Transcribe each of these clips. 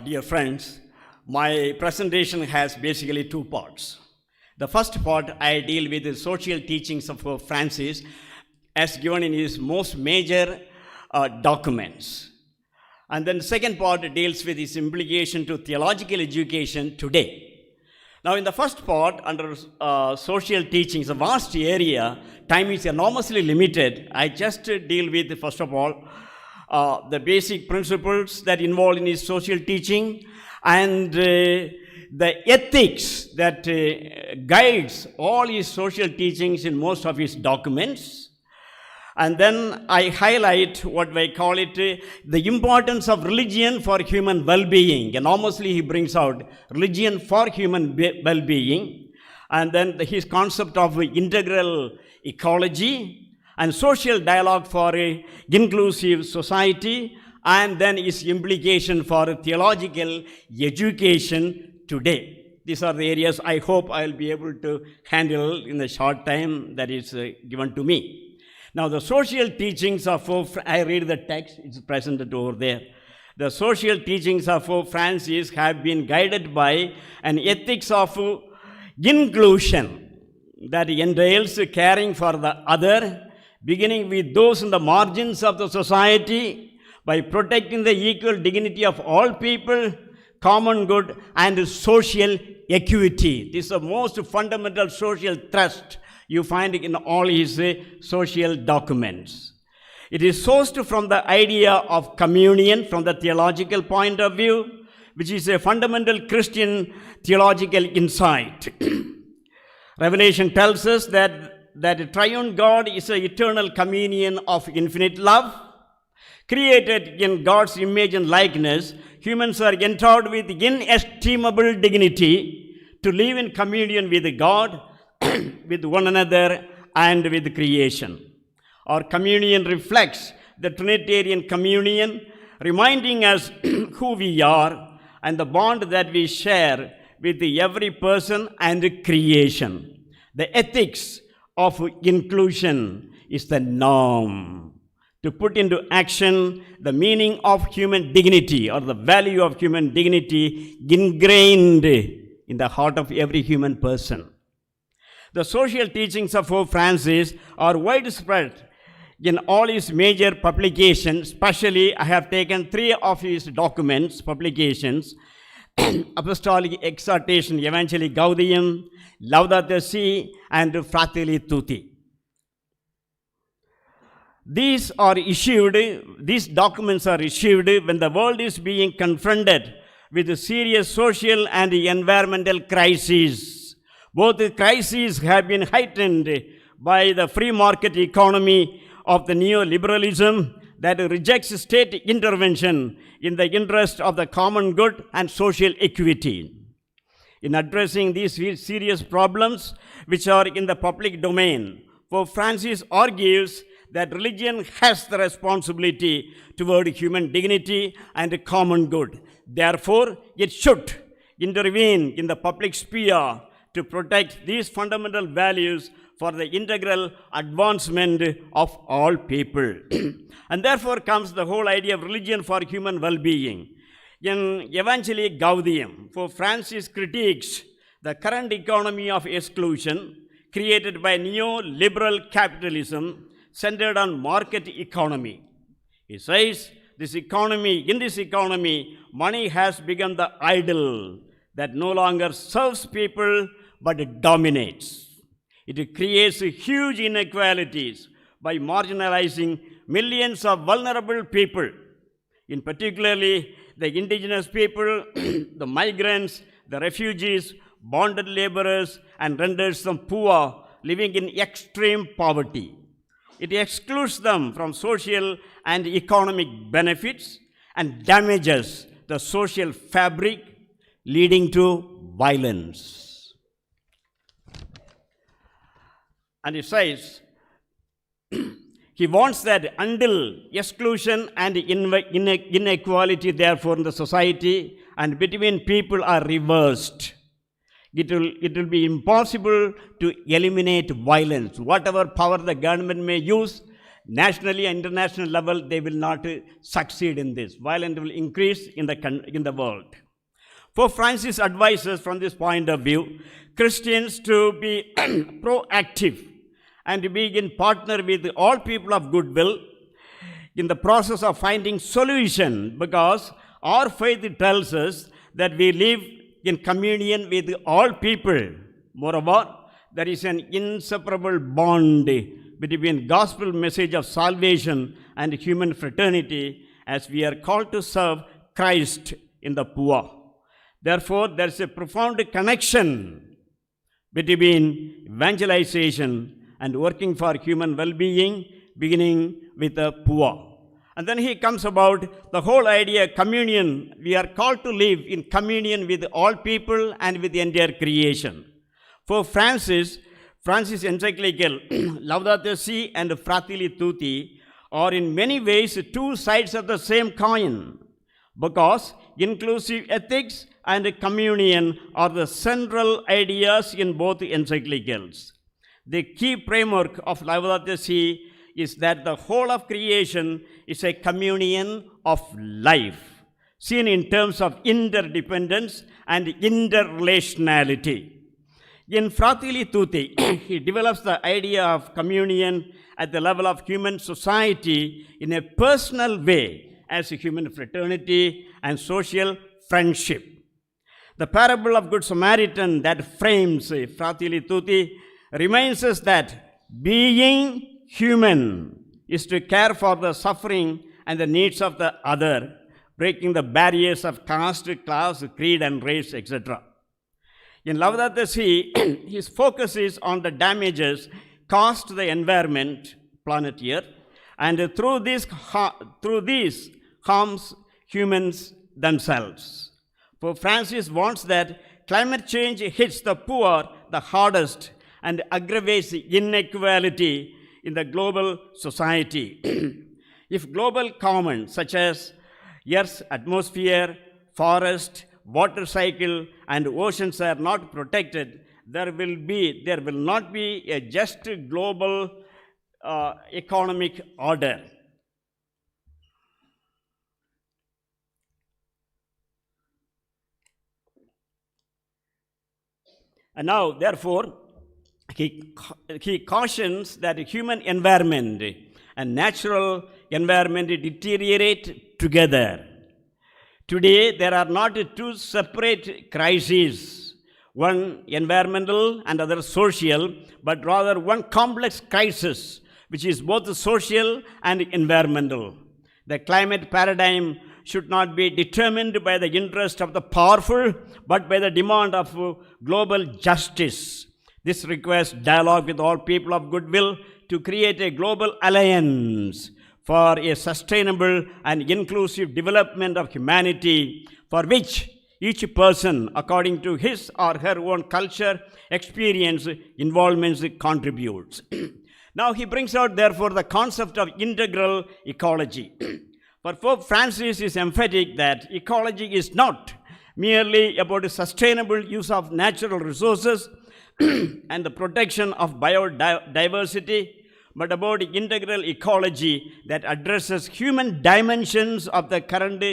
Dear friends, my presentation has basically two parts. The first part, I deal with the social teachings of Pope Francis as given in his most major documents. And then the second part deals with his implication to theological education today. Now, in the first part, under social teachings, a vast area, time is enormously limited. I just deal with, first of all, the basic principles that involved in his social teaching and the ethics that guides all his social teachings in most of his documents. And then I highlight what I call it the importance of religion for human well-being. Enormously, he brings out religion for human well-being. And then his concept of integral ecology and social dialogue for an inclusive society, and then its implication for theological education today. These are the areas I hope I'll be able to handle in the short time that is given to me. Now, the social teachings of Pope, I read the text, it's presented over there. The social teachings of Pope Francis have been guided by an ethics of inclusion that entails caring for the other, beginning with those in the margins of the society, by protecting the equal dignity of all people, common good, and social equity. This is the most fundamental social thrust you find in all his social documents. It is sourced from the idea of communion from the theological point of view, which is a fundamental Christian theological insight. Revelation tells us that a triune God is an eternal communion of infinite love. Created in God's image and likeness, humans are endowed with inestimable dignity to live in communion with God, with one another, and with creation. Our communion reflects the Trinitarian communion, reminding us who we are and the bond that we share with every person and creation. The ethics of inclusion is the norm to put into action the meaning of human dignity or the value of human dignity ingrained in the heart of every human person. The social teachings of Pope Francis are widespread in all his major publications. Especially, I have taken 3 of his documents, publications: Apostolic Exhortation, Evangelii Gaudium, Laudato Si, and Fratelli Tutti. These documents are issued when the world is being confronted with a serious social and environmental crises. Both crises have been heightened by the free market economy of the neoliberalism that rejects state intervention in the interest of the common good and social equity. In addressing these serious problems, which are in the public domain, Pope Francis argues that religion has the responsibility toward human dignity and common good. Therefore, it should intervene in the public sphere to protect these fundamental values for the integral advancement of all people. And therefore comes the whole idea of religion for human well-being. In Evangelii Gaudium, Pope Francis critiques the current economy of exclusion created by neoliberal capitalism centered on market economy. He says, in this economy, money has become the idol that no longer serves people but dominates. It creates huge inequalities by marginalizing millions of vulnerable people, in particularly the indigenous people, the migrants, the refugees, bonded laborers, and renders them poor, living in extreme poverty. It excludes them from social and economic benefits and damages the social fabric, leading to violence. And he says, he wants that until exclusion and inequality, therefore, in the society and between people are reversed, it will be impossible to eliminate violence. Whatever power the government may use, nationally and international level, they will not succeed in this. Violence will increase in the world. Pope Francis advises from this point of view, Christians to be proactive and to be in partner with all people of goodwill in the process of finding solution, because our faith tells us that we live in communion with all people. Moreover, there is an inseparable bond between gospel message of salvation and human fraternity, as we are called to serve Christ in the poor. Therefore, there is a profound connection between evangelization and working for human well-being, beginning with the poor. And then he comes about the whole idea, communion. We are called to live in communion with all people and with the entire creation. For Francis encyclical Laudato Si and Fratelli Tutti are in many ways two sides of the same coin, because inclusive ethics and communion are the central ideas in both encyclicals. The key framework of Laudato Si is that the whole of creation is a communion of life, seen in terms of interdependence and interrelationality. In Fratelli Tutti, he develops the idea of communion at the level of human society in a personal way as a human fraternity and social friendship. The parable of Good Samaritan that frames Fratelli Tutti reminds us that being human is to care for the suffering and the needs of the other, breaking the barriers of caste, class, creed, and race, etc. In Laudato Si, his focus is on the damages caused to the environment, planet Earth, and through these harms humans themselves. For Francis wants that climate change hits the poor the hardest and aggravates inequality in the global society. If global commons such as Earth's atmosphere, forest, water cycle, and oceans are not protected, there will not be a just global economic order. And now, therefore, he cautions that human environment and natural environment deteriorate together. Today, there are not two separate crises, one environmental and other social, but rather one complex crisis, which is both social and environmental. The climate paradigm should not be determined by the interest of the powerful, but by the demand of global justice. This requires dialogue with all people of goodwill to create a global alliance for a sustainable and inclusive development of humanity, for which each person, according to his or her own culture, experience, involvements, contributes. Now he brings out, therefore, the concept of integral ecology. For Pope Francis is emphatic that ecology is not merely about the sustainable use of natural resources and the protection of biodiversity, but about integral ecology that addresses human dimensions of the current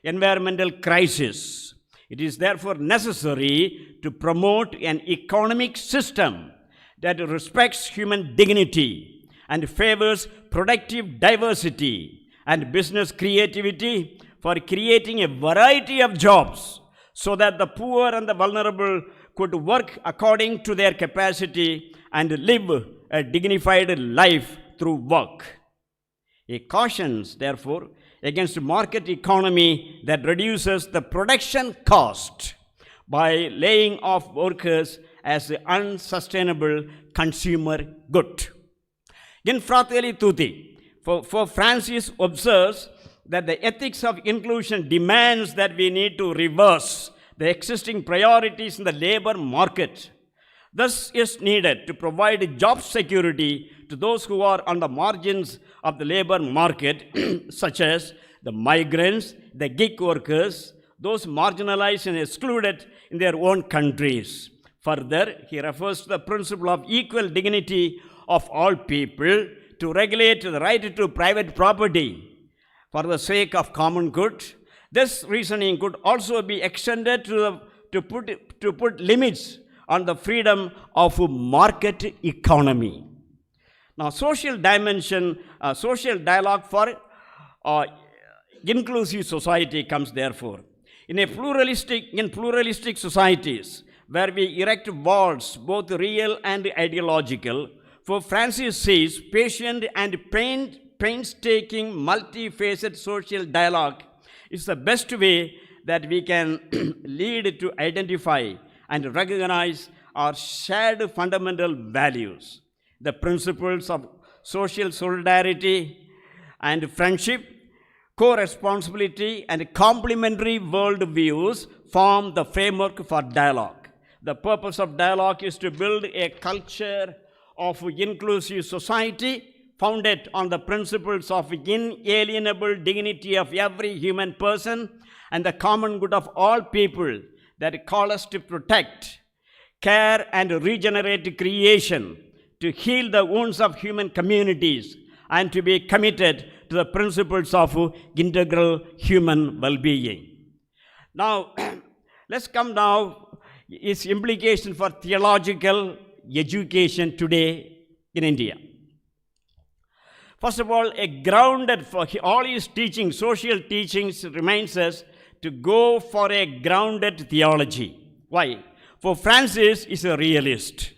environmental crisis. It is therefore necessary to promote an economic system that respects human dignity and favors productive diversity and business creativity for creating a variety of jobs so that the poor and the vulnerable could work according to their capacity and live a dignified life through work. He cautions, therefore, against market economy that reduces the production cost by laying off workers as an unsustainable consumer good. In Fratelli Tutti, for Francis observes that the ethics of inclusion demands that we need to reverse the existing priorities in the labor market. Thus, is needed to provide job security to those who are on the margins of the labor market, such as the migrants, the gig workers, those marginalized and excluded in their own countries. Further, he refers to the principle of equal dignity of all people to regulate the right to private property for the sake of common good. This reasoning could also be extended to put limits on the freedom of market economy. Now, social dimension, social dialogue for inclusive society comes therefore. In pluralistic societies, where we erect walls, both real and ideological, for Francis says, patient and painstaking, multifaceted social dialogue is the best way that we can lead to identify and recognize our shared fundamental values, the principles of social solidarity and friendship, co-responsibility, and complementary worldviews form the framework for dialogue. The purpose of dialogue is to build a culture of inclusive society founded on the principles of inalienable dignity of every human person and the common good of all people that call us to protect, care, and regenerate creation, to heal the wounds of human communities, and to be committed to the principles of integral human well-being. Now, let's come now its implication for theological education today in India. First of all, a grounded for all his teachings, social teachings, reminds us to go for a grounded theology. Why? For Francis is a realist.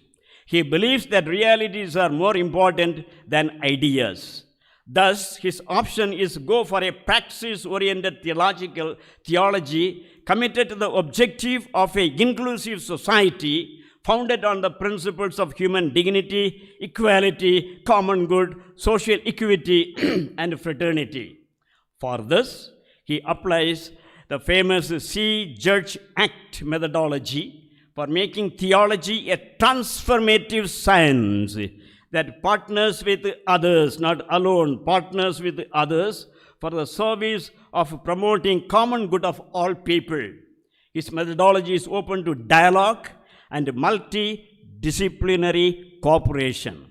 He believes that realities are more important than ideas. Thus, his option is go for a praxis-oriented theology committed to the objective of an inclusive society founded on the principles of human dignity, equality, common good, social equity, and fraternity. For this, he applies the famous See, Judge, Act methodology for making theology a transformative science that partners with others, not alone, partners with others for the service of promoting common good of all people. His methodology is open to dialogue and multidisciplinary cooperation.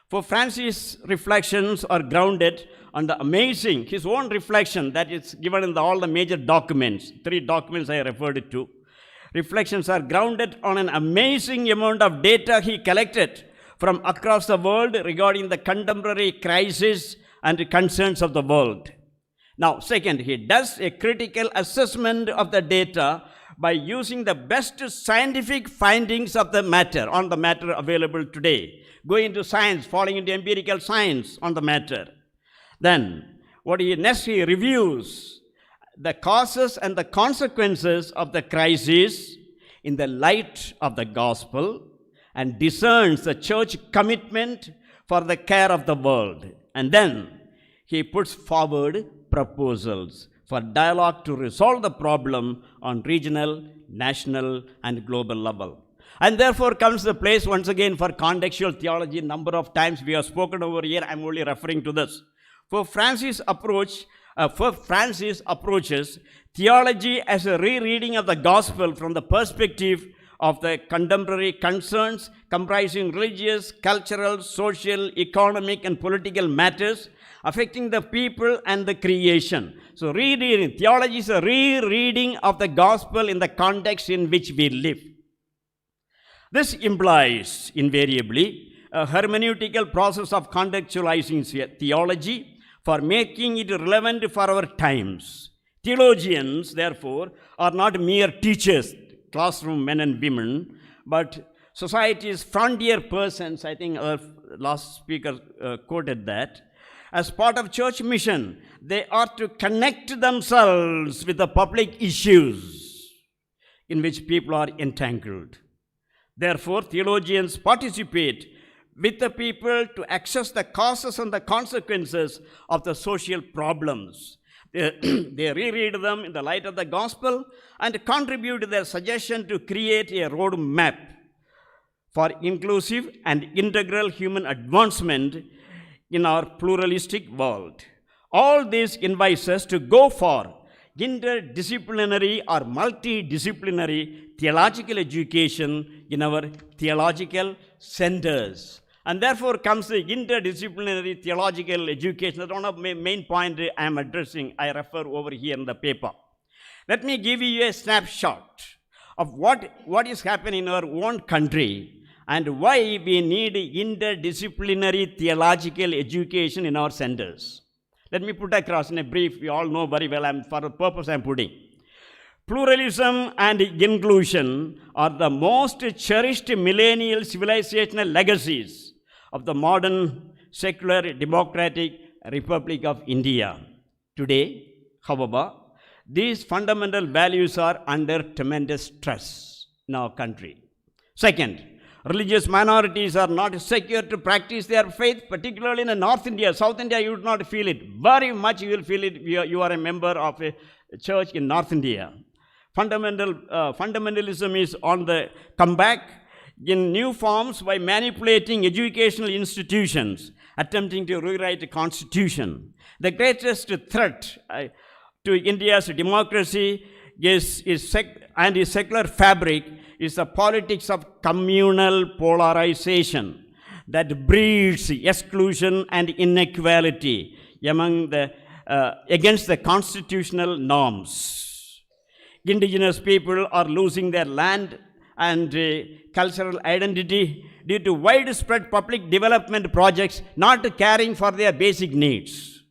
For Francis' reflections are grounded on the amazing, his own reflection that is given in all the major documents, 3 documents I referred to. Reflections are grounded on an amazing amount of data he collected from across the world regarding the contemporary crises and concerns of the world. Now, second, he does a critical assessment of the data by using the best scientific findings of the matter available today, going into science, falling into empirical science on the matter. Then, next he reviews the causes and the consequences of the crisis in the light of the gospel and discerns the church commitment for the care of the world. And then he puts forward proposals for dialogue to resolve the problem on regional, national, and global level. And therefore comes the place once again for contextual theology. Number of times we have spoken over here, I'm only referring to this. For Francis approaches theology as a rereading of the gospel from the perspective of the contemporary concerns comprising religious, cultural, social, economic, and political matters affecting the people and the creation. So rereading, theology is a rereading of the gospel in the context in which we live. This implies invariably a hermeneutical process of contextualizing theology for making it relevant for our times. Theologians, therefore, are not mere teachers, classroom men and women, but society's frontier persons. I think our last speaker quoted that. As part of church mission, they are to connect themselves with the public issues in which people are entangled. Therefore, theologians participate with the people to access the causes and the consequences of the social problems. They reread them in the light of the gospel and contribute their suggestion to create a roadmap for inclusive and integral human advancement in our pluralistic world. All this invites us to go for interdisciplinary or multidisciplinary theological education in our theological centers. And therefore comes the interdisciplinary theological education. That's one of the main point I am addressing. I refer over here in the paper. Let me give you a snapshot of what is happening in our own country and why we need interdisciplinary theological education in our centers. Let me put across in a brief, we all know very well, for the purpose I am putting. Pluralism and inclusion are the most cherished millennial civilizational legacies of the modern secular democratic Republic of India. Today, however, these fundamental values are under tremendous stress in our country. Second, religious minorities are not secure to practice their faith, particularly in North India. South India, you would not feel it. Very much you will feel it. You are a member of a church in North India. Fundamentalism is on the comeback in new forms by manipulating educational institutions, attempting to rewrite the constitution. The greatest threat to India's democracy and its secular fabric is the politics of communal polarization that breeds exclusion and inequality against the constitutional norms. Indigenous people are losing their land and cultural identity due to widespread public development projects not caring for their basic needs.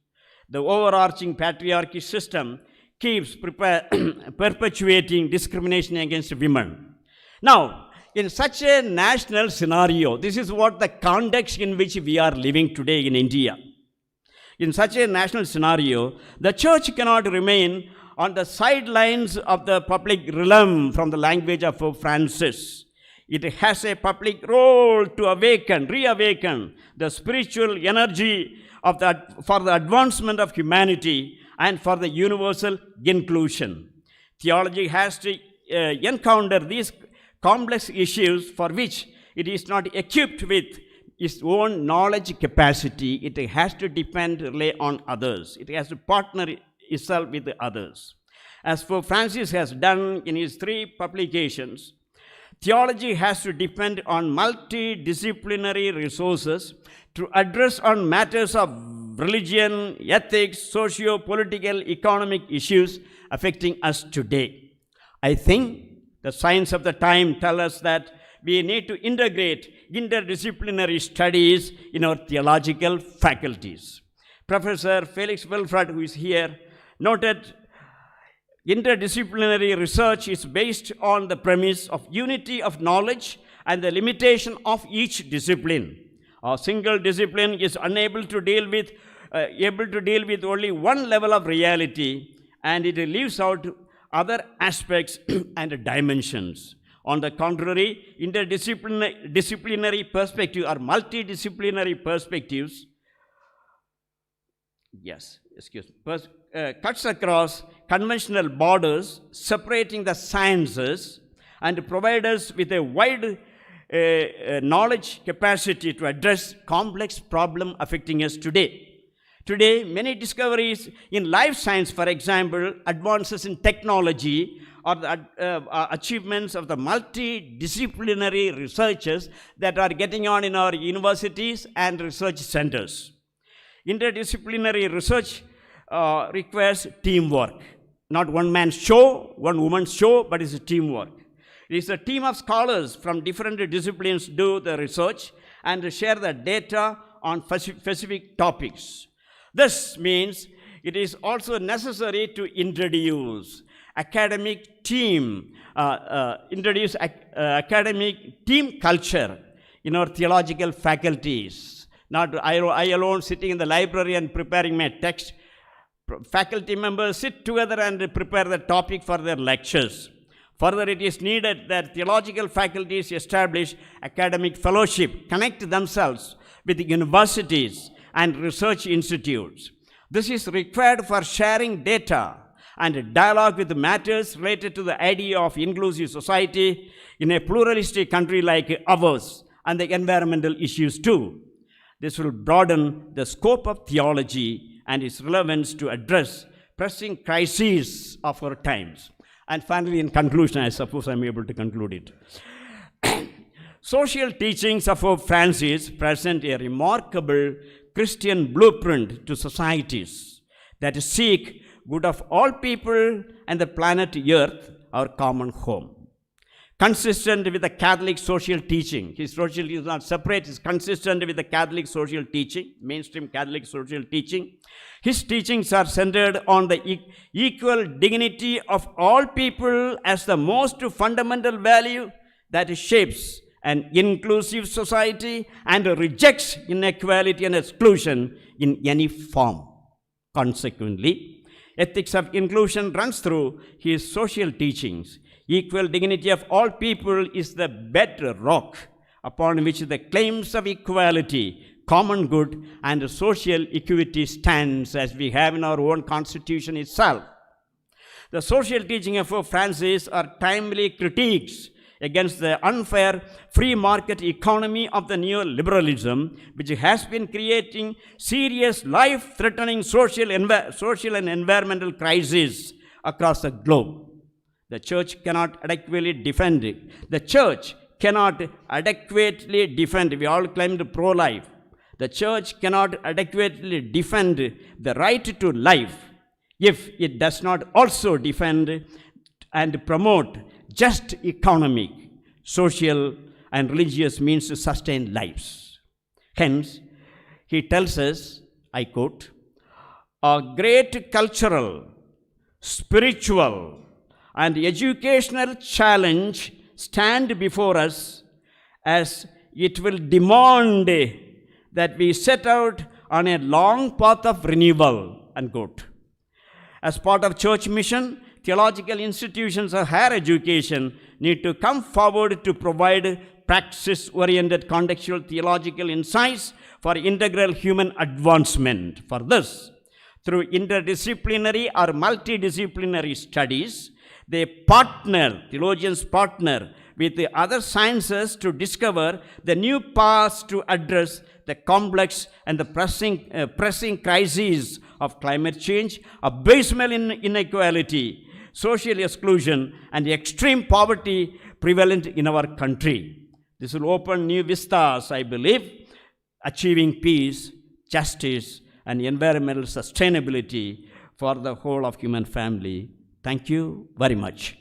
The overarching patriarchy system keeps perpetuating discrimination against women. Now, in such a national scenario, this is what the context in which we are living today in India. In such a national scenario, the church cannot remain on the sidelines of the public realm, from the language of Pope Francis. It has a public role to reawaken the spiritual energy for the advancement of humanity and for the universal inclusion. Theology has to encounter these complex issues for which it is not equipped with its own knowledge capacity. It has to rely on others. It has to partner itself with the others. As Pope Francis has done in his 3 publications, theology has to depend on multidisciplinary resources to address on matters of religion, ethics, socio-political, economic issues affecting us today. I think the signs of the time tell us that we need to integrate interdisciplinary studies in our theological faculties. Professor Felix Wilfred, who is here, noted interdisciplinary research is based on the premise of unity of knowledge and the limitation of each discipline. A single discipline is able to deal with only one level of reality, and it leaves out other aspects and dimensions. On the contrary, interdisciplinary perspective or multidisciplinary perspectives cuts across conventional borders, separating the sciences, and provide us with a wide knowledge capacity to address complex problems affecting us today. Today, many discoveries in life science, for example, advances in technology, or the achievements of the multidisciplinary researchers that are getting on in our universities and research centers. Interdisciplinary research requires teamwork. Not one man's show, one woman's show, but it's a teamwork. It is a team of scholars from different disciplines do the research and share the data on specific topics. This means it is also necessary to introduce academic team culture in our theological faculties. Not I alone sitting in the library and preparing my text. Faculty members sit together and prepare the topic for their lectures. Further, it is needed that theological faculties establish academic fellowship, connect themselves with universities and research institutes. This is required for sharing data and dialogue with matters related to the idea of inclusive society in a pluralistic country like ours, and the environmental issues too. This will broaden the scope of theology and its relevance to address pressing crises of our times. And finally, in conclusion, I suppose I'm able to conclude it. Social teachings of Pope Francis present a remarkable Christian blueprint to societies that seek good of all people and the planet Earth, our common home. Consistent with the Catholic social teaching, his social is not separate, it's consistent with the Catholic social teaching, mainstream Catholic social teaching. His teachings are centered on the equal dignity of all people as the most fundamental value that shapes an inclusive society and rejects inequality and exclusion in any form. Consequently, ethics of inclusion runs through his social teachings. Equal dignity of all people is the bedrock upon which the claims of equality, common good, and social equity stands, as we have in our own constitution itself. The social teaching of Pope Francis are timely critiques against the unfair free market economy of the neoliberalism, which has been creating serious life-threatening social and environmental crises across the globe. The church cannot adequately defend it. The church cannot adequately defend, we all claimed pro-life. The church cannot adequately defend the right to life if it does not also defend and promote just economic, social, and religious means to sustain lives. Hence, he tells us, I quote, a great cultural, spiritual, and educational challenge stand before us, as it will demand that we set out on a long path of renewal, unquote. As part of church mission, theological institutions of higher education need to come forward to provide praxis-oriented contextual theological insights for integral human advancement. For this, through interdisciplinary or multidisciplinary studies, theologians partner with the other sciences to discover the new paths to address the complex and the pressing crises of climate change, abysmal inequality, social exclusion, and extreme poverty prevalent in our country. This will open new vistas, I believe, achieving peace, justice, and environmental sustainability for the whole of human family. Thank you very much.